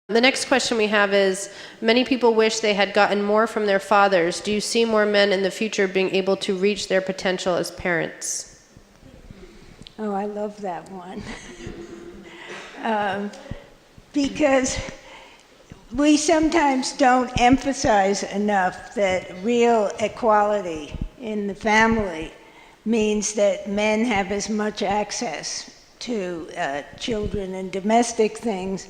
The next question we have is, many people wish they had gotten more from their fathers. Do you see more men in the future being able to reach their potential as parents? Oh, I love that one. Because we sometimes don't emphasize enough that real equality in the family means that men have as much access to children and domestic things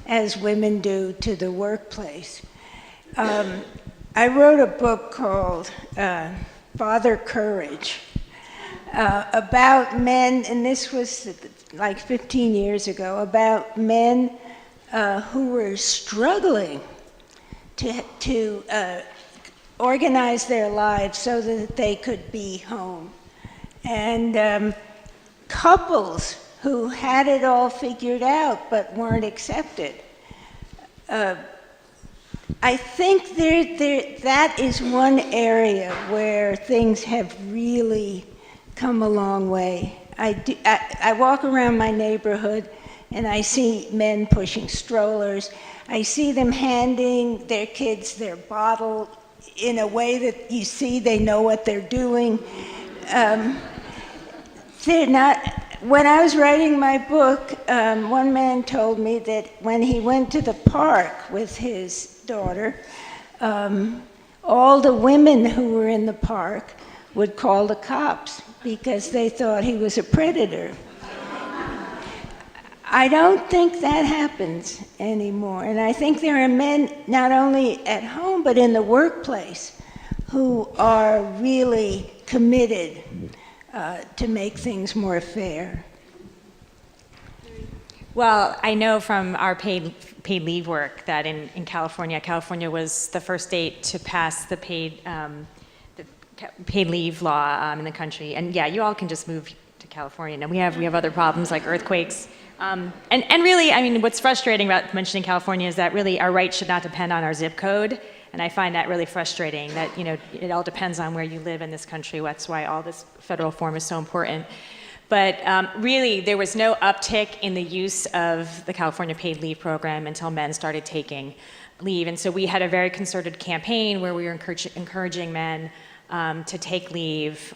as women do to the workplace. I wrote a book called Father Courage about men, and this was like 15 years ago, about men who were struggling to organize their lives so that they could be home. And couples who had it all figured out but weren't accepted. I think that is one area where things have really come a long way. I walk around my neighborhood and I see men pushing strollers. I see them handing their kids their bottle in a way that you see they know what they're doing. They're not. When I was writing my book, one man told me that when he went to the park with his daughter, all the women who were in the park would call the cops because they thought he was a predator. I don't think that happens anymore. And I think there are men, not only at home, but in the workplace, who are really committed to make things more fair. Well, I know from our paid leave work that in California was the first state to pass the paid leave law in the country. And yeah, you all can just move to California. And we have other problems like earthquakes. And really, I mean, what's frustrating about mentioning California is that really our rights should not depend on our zip code. And I find that really frustrating that, it all depends on where you live in this country. That's why all this federal reform is so important. But really, there was no uptick in the use of the California paid leave program until men started taking leave. And so we had a very concerted campaign where we were encouraging men to take leave,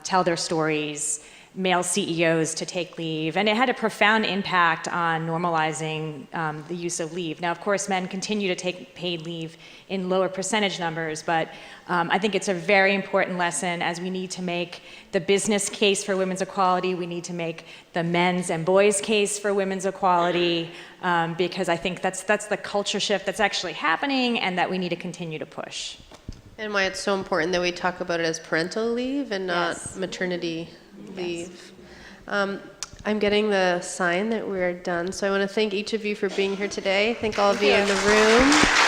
tell their stories, male CEOs to take leave, and it had a profound impact on normalizing the use of leave. Now, of course, men continue to take paid leave in lower percentage numbers, but I think it's a very important lesson as we need to make the business case for women's equality, we need to make the men's and boys' case for women's equality, because I think that's the culture shift that's actually happening and that we need to continue to push. And why it's so important that we talk about it as parental leave and not Yes. maternity leave. I'm getting the sign that we're done, so I want to thank each of you for being here today. Thank all of you in the room.